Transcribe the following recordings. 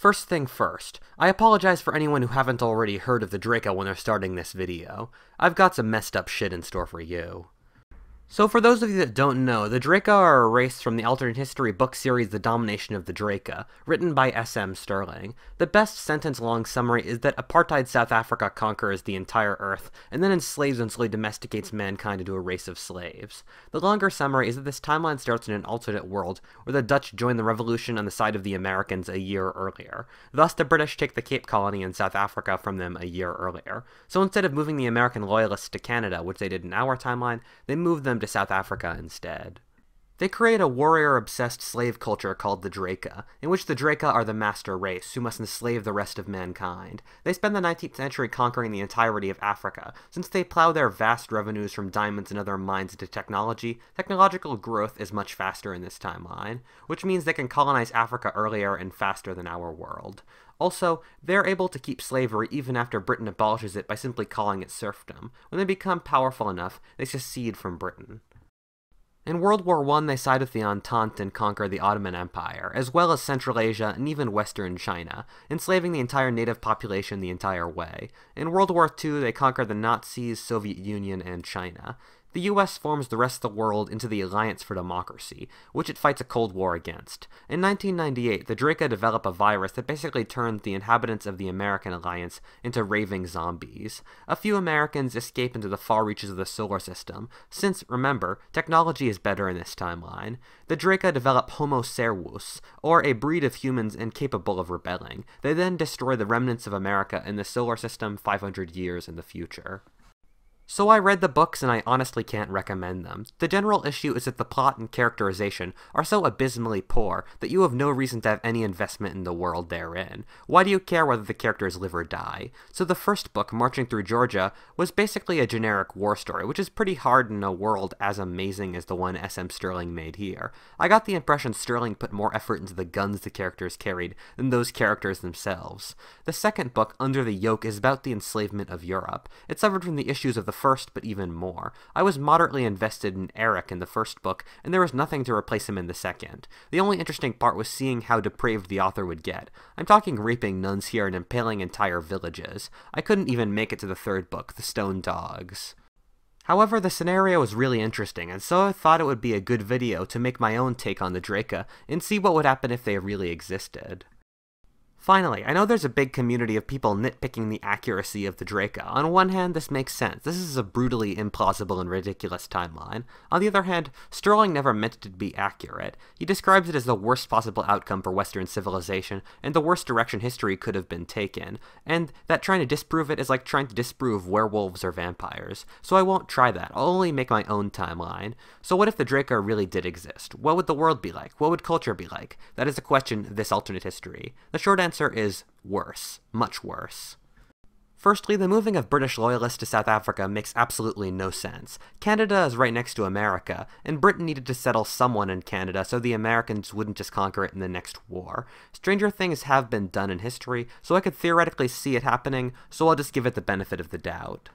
First thing first, I apologize for anyone who haven't already heard of the Draka when they're starting this video. I've got some messed up shit in store for you. So for those of you that don't know, the Draka are a race from the alternate history book series The Domination of the Draka, written by SM Stirling. The best sentence-long summary is that apartheid South Africa conquers the entire Earth, and then enslaves and slowly domesticates mankind into a race of slaves. The longer summary is that this timeline starts in an alternate world, where the Dutch join the revolution on the side of the Americans a year earlier. Thus, the British take the Cape Colony in South Africa from them a year earlier. So instead of moving the American Loyalists to Canada, which they did in our timeline, they moved them to South Africa instead. They create a warrior-obsessed slave culture called the Draka, in which the Draka are the master race, who must enslave the rest of mankind. They spend the 19th century conquering the entirety of Africa. Since they plow their vast revenues from diamonds and other mines into technology, technological growth is much faster in this timeline, which means they can colonize Africa earlier and faster than our world. Also, they're able to keep slavery even after Britain abolishes it by simply calling it serfdom. When they become powerful enough, they secede from Britain. In World War I, they side with the Entente and conquer the Ottoman Empire, as well as Central Asia and even Western China, enslaving the entire native population the entire way. In World War II, they conquer the Nazis, Soviet Union, and China. The US forms the rest of the world into the Alliance for Democracy, which it fights a Cold War against. In 1998, the Draka develop a virus that basically turns the inhabitants of the American Alliance into raving zombies. A few Americans escape into the far reaches of the solar system, since, remember, technology is better in this timeline. The Draka develop Homo servus, or a breed of humans incapable of rebelling. They then destroy the remnants of America in the solar system 500 years in the future. So I read the books and I honestly can't recommend them. The general issue is that the plot and characterization are so abysmally poor that you have no reason to have any investment in the world they're in. Why do you care whether the characters live or die? So the first book, Marching Through Georgia, was basically a generic war story, which is pretty hard in a world as amazing as the one SM Stirling made here. I got the impression Stirling put more effort into the guns the characters carried than those characters themselves. The second book, Under the Yoke, is about the enslavement of Europe. It suffered from the issues of the first, but even more. I was moderately invested in Eric in the first book, and there was nothing to replace him in the second. The only interesting part was seeing how depraved the author would get. I'm talking raping nuns here and impaling entire villages. I couldn't even make it to the third book, The Stone Dogs. However, the scenario was really interesting, and so I thought it would be a good video to make my own take on the Draka and see what would happen if they really existed. Finally, I know there's a big community of people nitpicking the accuracy of the Draka. On one hand, this makes sense. This is a brutally implausible and ridiculous timeline. On the other hand, Stirling never meant it to be accurate. He describes it as the worst possible outcome for Western civilization, and the worst direction history could have been taken, and that trying to disprove it is like trying to disprove werewolves or vampires. So I won't try that. I'll only make my own timeline. So what if the Draka really did exist? What would the world be like? What would culture be like? That is a question of this alternate history. The short answer is worse. Much worse. Firstly, the moving of British loyalists to South Africa makes absolutely no sense. Canada is right next to America, and Britain needed to settle someone in Canada so the Americans wouldn't just conquer it in the next war. Stranger things have been done in history, so I could theoretically see it happening, so I'll just give it the benefit of the doubt.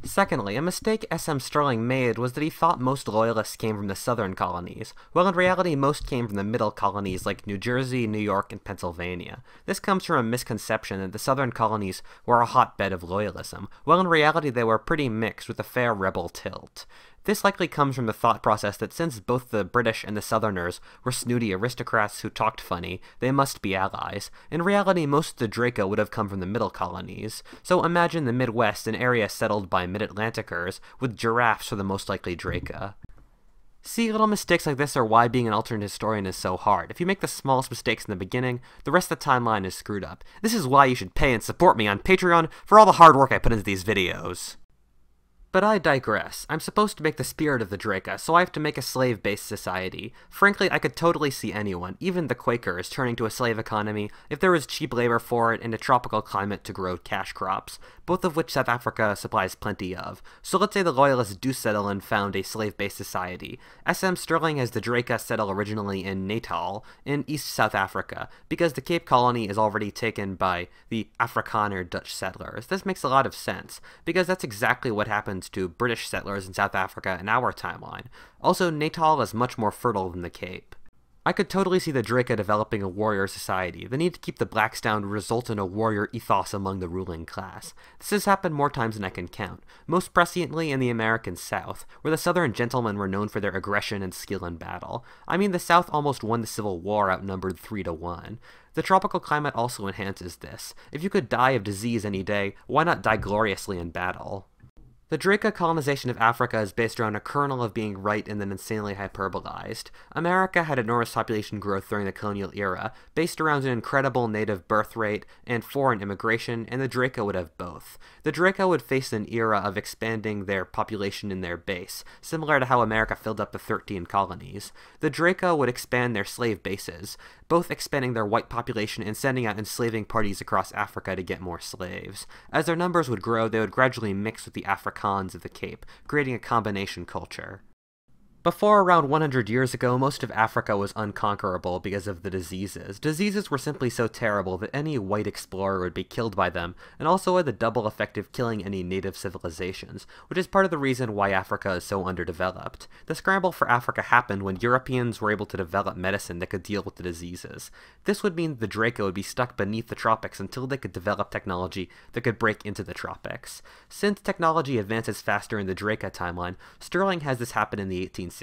Secondly, a mistake SM Stirling made was that he thought most loyalists came from the southern colonies, while in reality most came from the middle colonies like New Jersey, New York, and Pennsylvania. This comes from a misconception that the southern colonies were a hotbed of loyalism, while in reality they were pretty mixed with a fair rebel tilt. This likely comes from the thought process that since both the British and the Southerners were snooty aristocrats who talked funny, they must be allies. In reality, most of the Draka would have come from the middle colonies. So imagine the Midwest, an area settled by Mid-Atlanticers, with giraffes for the most likely Draka. See, little mistakes like this are why being an alternate historian is so hard. If you make the smallest mistakes in the beginning, the rest of the timeline is screwed up. This is why you should pay and support me on Patreon for all the hard work I put into these videos. But I digress. I'm supposed to make the spirit of the Draka, so I have to make a slave-based society. Frankly, I could totally see anyone, even the Quakers, turning to a slave economy if there was cheap labor for it and a tropical climate to grow cash crops, both of which South Africa supplies plenty of. So let's say the Loyalists do settle and found a slave-based society. SM Stirling has the Draka settle originally in Natal, in East South Africa, because the Cape Colony is already taken by the Afrikaner Dutch settlers. This makes a lot of sense, because that's exactly what happened to British settlers in South Africa in our timeline. Also, Natal is much more fertile than the Cape. I could totally see the Draka developing a warrior society. The need to keep the blacks down would result in a warrior ethos among the ruling class. This has happened more times than I can count, most presciently in the American South, where the Southern gentlemen were known for their aggression and skill in battle. I mean, the South almost won the Civil War outnumbered 3-1. The tropical climate also enhances this. If you could die of disease any day, why not die gloriously in battle? The Draka colonization of Africa is based around a kernel of being right and then insanely hyperbolized. America had enormous population growth during the colonial era, based around an incredible native birth rate and foreign immigration, and the Draka would have both. The Draka would face an era of expanding their population in their base, similar to how America filled up the 13 colonies. The Draka would expand their slave bases, both expanding their white population and sending out enslaving parties across Africa to get more slaves. As their numbers would grow, they would gradually mix with the Afrikaans of the Cape, creating a combination culture. Before around 100 years ago, most of Africa was unconquerable because of the diseases. Diseases were simply so terrible that any white explorer would be killed by them, and also had the double effect of killing any native civilizations, which is part of the reason why Africa is so underdeveloped. The scramble for Africa happened when Europeans were able to develop medicine that could deal with the diseases. This would mean the Draka would be stuck beneath the tropics until they could develop technology that could break into the tropics. Since technology advances faster in the Draka timeline, Stirling has this happen in the 1860s.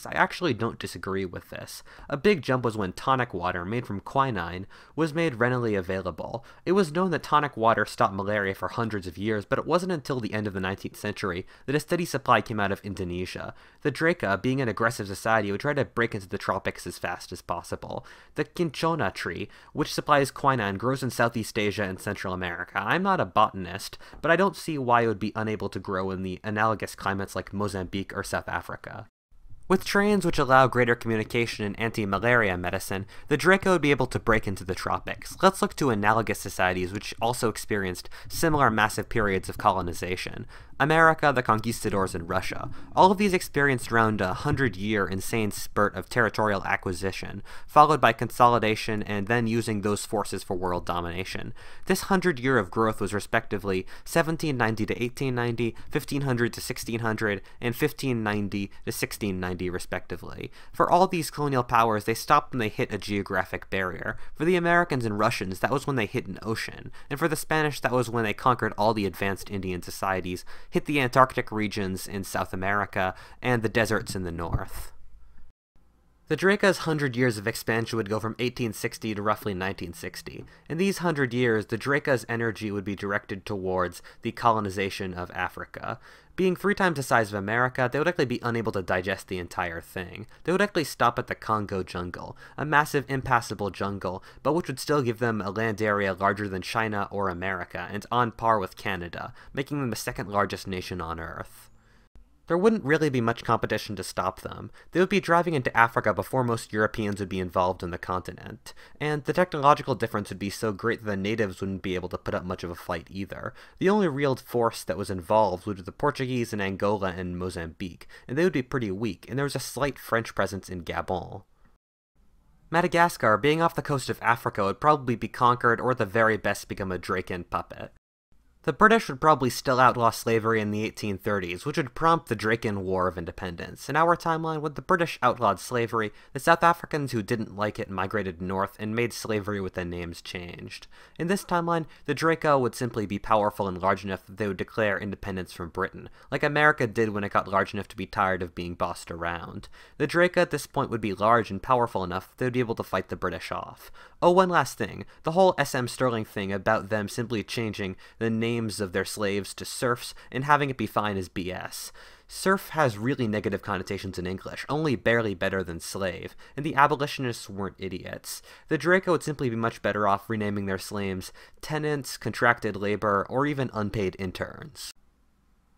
I actually don't disagree with this. A big jump was when tonic water, made from quinine, was made readily available. It was known that tonic water stopped malaria for hundreds of years, but it wasn't until the end of the 19th century that a steady supply came out of Indonesia. The Draka, being an aggressive society, would try to break into the tropics as fast as possible. The cinchona tree, which supplies quinine, grows in Southeast Asia and Central America. I'm not a botanist, but I don't see why it would be unable to grow in the analogous climates like Mozambique or South Africa. With trains which allow greater communication and anti-malaria medicine, the Draka would be able to break into the tropics. Let's look to analogous societies which also experienced similar massive periods of colonization. America, the conquistadors, and Russia. All of these experienced around a 100-year insane spurt of territorial acquisition, followed by consolidation and then using those forces for world domination. This 100-year of growth was respectively 1790 to 1890, 1500 to 1600, and 1590 to 1690 respectively. For all these colonial powers, they stopped when they hit a geographic barrier. For the Americans and Russians, that was when they hit an ocean, and for the Spanish, that was when they conquered all the advanced Indian societies, hit the Antarctic regions in South America, and the deserts in the north. The Draka's 100 years of expansion would go from 1860 to roughly 1960. In these 100 years, the Draka's energy would be directed towards the colonization of Africa. Being 3 times the size of America, they would likely be unable to digest the entire thing. They would likely stop at the Congo jungle, a massive impassable jungle, but which would still give them a land area larger than China or America, and on par with Canada, making them the second largest nation on Earth. There wouldn't really be much competition to stop them. They would be driving into Africa before most Europeans would be involved in the continent, and the technological difference would be so great that the natives wouldn't be able to put up much of a fight either. The only real force that was involved would be the Portuguese in Angola and Mozambique, and they would be pretty weak, and there was a slight French presence in Gabon. Madagascar, being off the coast of Africa, would probably be conquered or at the very best become a Drakan puppet. The British would probably still outlaw slavery in the 1830s, which would prompt the Drakan War of Independence. In our timeline, when the British outlawed slavery, the South Africans who didn't like it migrated north and made slavery with their names changed. In this timeline, the Draka would simply be powerful and large enough that they would declare independence from Britain, like America did when it got large enough to be tired of being bossed around. The Draka at this point would be large and powerful enough that they would be able to fight the British off. Oh, one last thing. The whole SM Stirling thing about them simply changing the names of their slaves to serfs and having it be fine is BS. Serf has really negative connotations in English, only barely better than slave, and the abolitionists weren't idiots. The Draka would simply be much better off renaming their slaves tenants, contracted labor, or even unpaid interns.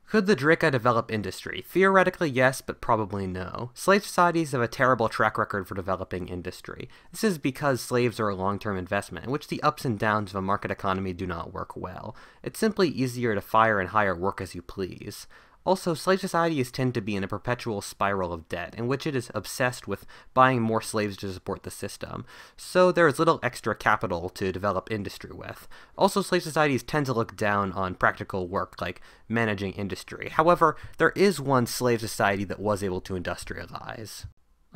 Could the Draka develop industry? Theoretically, yes, but probably no. Slave societies have a terrible track record for developing industry. This is because slaves are a long-term investment, in which the ups and downs of a market economy do not work well. It's simply easier to fire and hire work as you please. Also, slave societies tend to be in a perpetual spiral of debt, in which it is obsessed with buying more slaves to support the system, so there is little extra capital to develop industry with. Also, slave societies tend to look down on practical work, like managing industry. However, there is one slave society that was able to industrialize.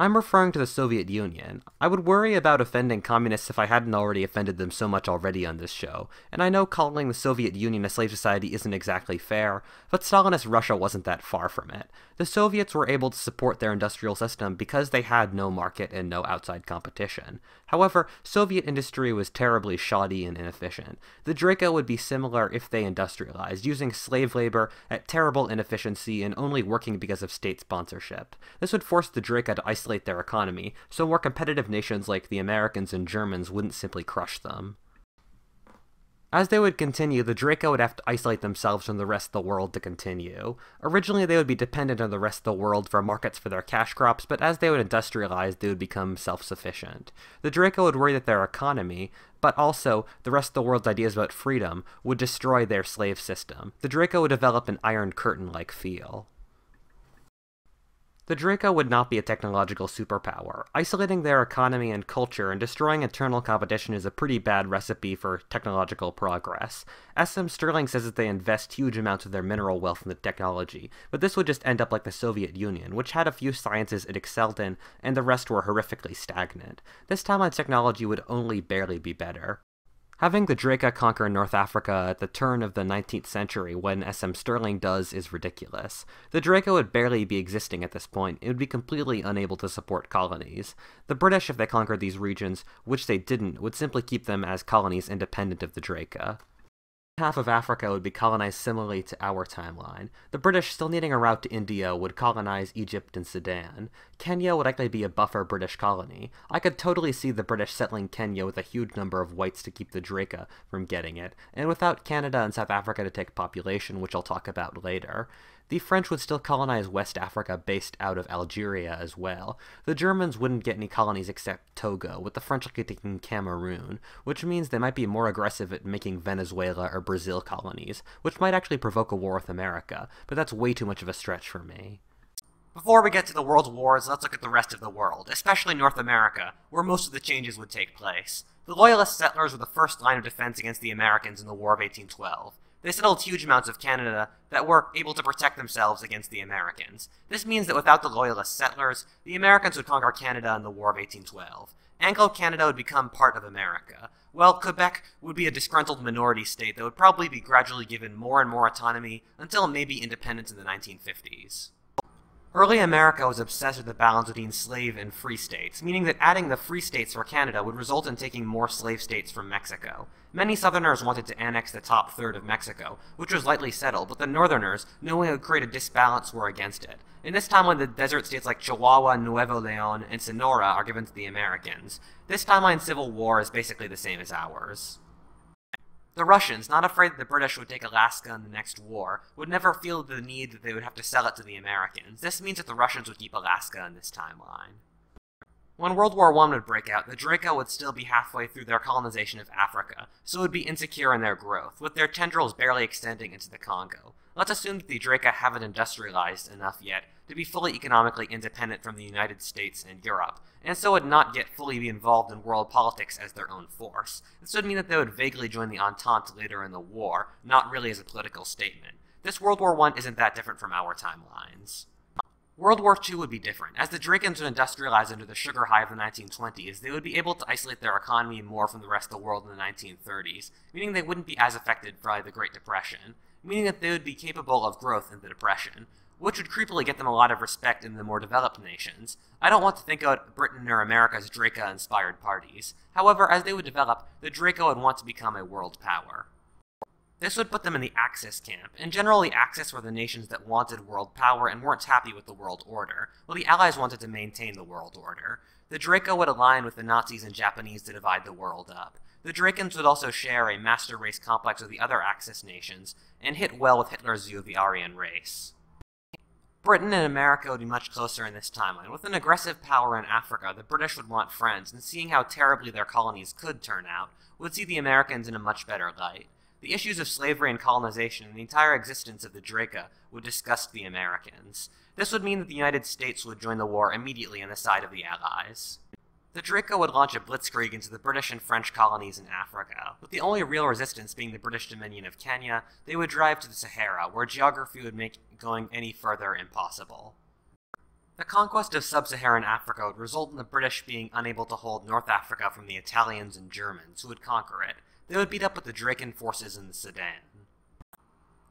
I'm referring to the Soviet Union. I would worry about offending communists if I hadn't already offended them so much already on this show, and I know calling the Soviet Union a slave society isn't exactly fair, but Stalinist Russia wasn't that far from it. The Soviets were able to support their industrial system because they had no market and no outside competition. However, Soviet industry was terribly shoddy and inefficient. The Draka would be similar if they industrialized, using slave labor at terrible inefficiency and only working because of state sponsorship. This would force the Draka to isolate their economy, so more competitive nations like the Americans and Germans wouldn't simply crush them. As they would continue, the Draka would have to isolate themselves from the rest of the world to continue. Originally, they would be dependent on the rest of the world for markets for their cash crops, but as they would industrialize, they would become self-sufficient. The Draka would worry that their economy, but also the rest of the world's ideas about freedom, would destroy their slave system. The Draka would develop an Iron Curtain-like feel. The Draka would not be a technological superpower. Isolating their economy and culture and destroying internal competition is a pretty bad recipe for technological progress. SM Stirling says that they invest huge amounts of their mineral wealth in the technology, but this would just end up like the Soviet Union, which had a few sciences it excelled in, and the rest were horrifically stagnant. This timeline's technology would only barely be better. Having the Draka conquer North Africa at the turn of the 19th century when SM Stirling does is ridiculous. The Draka would barely be existing at this point. It would be completely unable to support colonies. The British, if they conquered these regions, which they didn't, would simply keep them as colonies independent of the Draka. Half of Africa would be colonized similarly to our timeline. The British, still needing a route to India, would colonize Egypt and Sudan. Kenya would likely be a buffer British colony. I could totally see the British settling Kenya with a huge number of whites to keep the Draka from getting it, and without Canada and South Africa to take population, which I'll talk about later. The French would still colonize West Africa based out of Algeria as well. The Germans wouldn't get any colonies except Togo, with the French likely taking Cameroon, which means they might be more aggressive at making Venezuela or Brazil colonies, which might actually provoke a war with America, but that's way too much of a stretch for me. Before we get to the world wars, let's look at the rest of the world, especially North America, where most of the changes would take place. The Loyalist settlers were the first line of defense against the Americans in the War of 1812. They settled huge amounts of Canada that were able to protect themselves against the Americans. This means that without the Loyalist settlers, the Americans would conquer Canada in the War of 1812. Anglo-Canada would become part of America, while Quebec would be a disgruntled minority state that would probably be gradually given more and more autonomy until maybe independence in the 1950s. Early America was obsessed with the balance between slave and free states, meaning that adding the free states for Canada would result in taking more slave states from Mexico. Many Southerners wanted to annex the top third of Mexico, which was lightly settled, but the Northerners, knowing it would create a disbalance, were against it. In this timeline, the desert states like Chihuahua, Nuevo Leon, and Sonora are given to the Americans. This timeline's civil war is basically the same as ours. The Russians, not afraid that the British would take Alaska in the next war, would never feel the need that they would have to sell it to the Americans. This means that the Russians would keep Alaska in this timeline. When World War I would break out, the Draka would still be halfway through their colonization of Africa, so would be insecure in their growth, with their tendrils barely extending into the Congo. Let's assume that the Draka haven't industrialized enough yet to be fully economically independent from the United States and Europe, and so would not yet fully be involved in world politics as their own force. This would mean that they would vaguely join the Entente later in the war, not really as a political statement. This World War I isn't that different from our timelines. World War II would be different. As the Drakans would industrialize under the sugar high of the 1920s, they would be able to isolate their economy more from the rest of the world in the 1930s, meaning they wouldn't be as affected by the Great Depression, meaning that they would be capable of growth in the Depression, which would creepily get them a lot of respect in the more developed nations. I don't want to think of Britain or America as Draka-inspired parties. However, as they would develop, the Draka would want to become a world power. This would put them in the Axis camp, and generally Axis were the nations that wanted world power and weren't happy with the world order, while the Allies wanted to maintain the world order. The Draka would align with the Nazis and Japanese to divide the world up. The Drakans would also share a master race complex with the other Axis nations, and hit well with Hitler's view of the Aryan race. Britain and America would be much closer in this timeline. With an aggressive power in Africa, the British would want friends, and seeing how terribly their colonies could turn out, would see the Americans in a much better light. The issues of slavery and colonization and the entire existence of the Draka would disgust the Americans. This would mean that the United States would join the war immediately on the side of the Allies. The Draka would launch a blitzkrieg into the British and French colonies in Africa. With the only real resistance being the British Dominion of Kenya, they would drive to the Sahara, where geography would make going any further impossible. The conquest of sub-Saharan Africa would result in the British being unable to hold North Africa from the Italians and Germans, who would conquer it. They would beat up with the Dracan forces in the Sudan.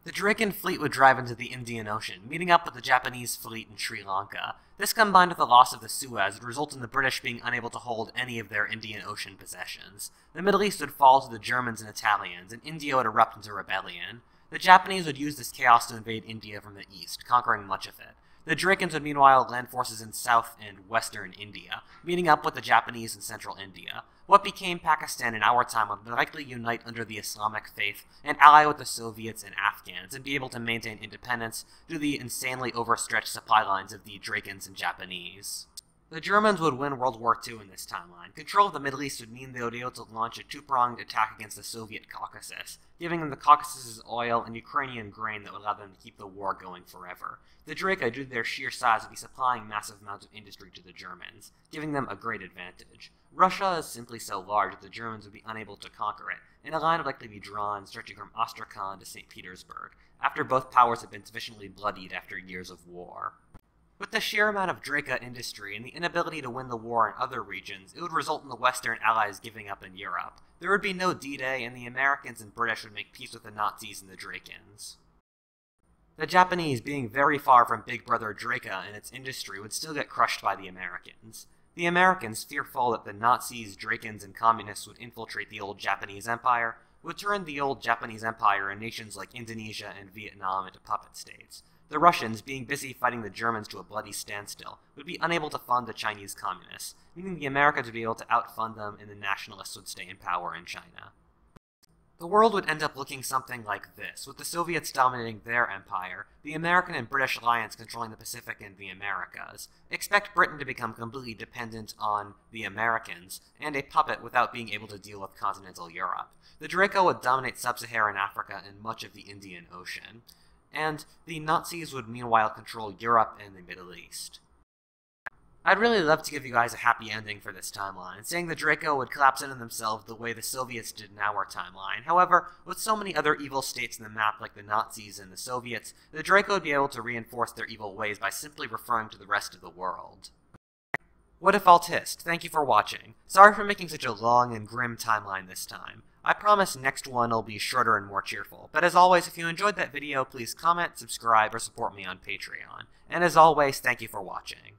The Dracan fleet would drive into the Indian Ocean, meeting up with the Japanese fleet in Sri Lanka. This combined with the loss of the Suez would result in the British being unable to hold any of their Indian Ocean possessions. The Middle East would fall to the Germans and Italians, and India would erupt into rebellion. The Japanese would use this chaos to invade India from the east, conquering much of it. The Dracans would meanwhile land forces in south and western India, meeting up with the Japanese in central India. What became Pakistan in our time would likely unite under the Islamic faith and ally with the Soviets and Afghans, and be able to maintain independence due to the insanely overstretched supply lines of the Dracans and Japanese. The Germans would win World War II in this timeline. Control of the Middle East would mean they would be able to launch a two-pronged attack against the Soviet Caucasus, giving them the Caucasus' oil and Ukrainian grain that would allow them to keep the war going forever. The Draka, due to their sheer size, would be supplying massive amounts of industry to the Germans, giving them a great advantage. Russia is simply so large that the Germans would be unable to conquer it, and a line would likely be drawn stretching from Astrakhan to St. Petersburg, after both powers had been sufficiently bloodied after years of war. With the sheer amount of Draka industry and the inability to win the war in other regions, it would result in the Western Allies giving up in Europe. There would be no D-Day, and the Americans and British would make peace with the Nazis and the Drakans. The Japanese, being very far from Big Brother Draka and its industry, would still get crushed by the Americans. The Americans, fearful that the Nazis, Drakans, and Communists would infiltrate the old Japanese Empire, would turn the old Japanese Empire and nations like Indonesia and Vietnam into puppet states. The Russians, being busy fighting the Germans to a bloody standstill, would be unable to fund the Chinese Communists, meaning the Americans would be able to outfund them and the nationalists would stay in power in China. The world would end up looking something like this, with the Soviets dominating their empire, the American and British alliance controlling the Pacific and the Americas. Expect Britain to become completely dependent on the Americans, and a puppet without being able to deal with continental Europe. The Draco would dominate sub-Saharan Africa and much of the Indian Ocean, and the Nazis would meanwhile control Europe and the Middle East. I'd really love to give you guys a happy ending for this timeline, saying the Draco would collapse into themselves the way the Soviets did in our timeline. However, with so many other evil states in the map like the Nazis and the Soviets, the Draco would be able to reinforce their evil ways by simply referring to the rest of the world. Whatifalthist, thank you for watching. Sorry for making such a long and grim timeline this time. I promise next one will be shorter and more cheerful, but as always, if you enjoyed that video, please comment, subscribe, or support me on Patreon. And as always, thank you for watching.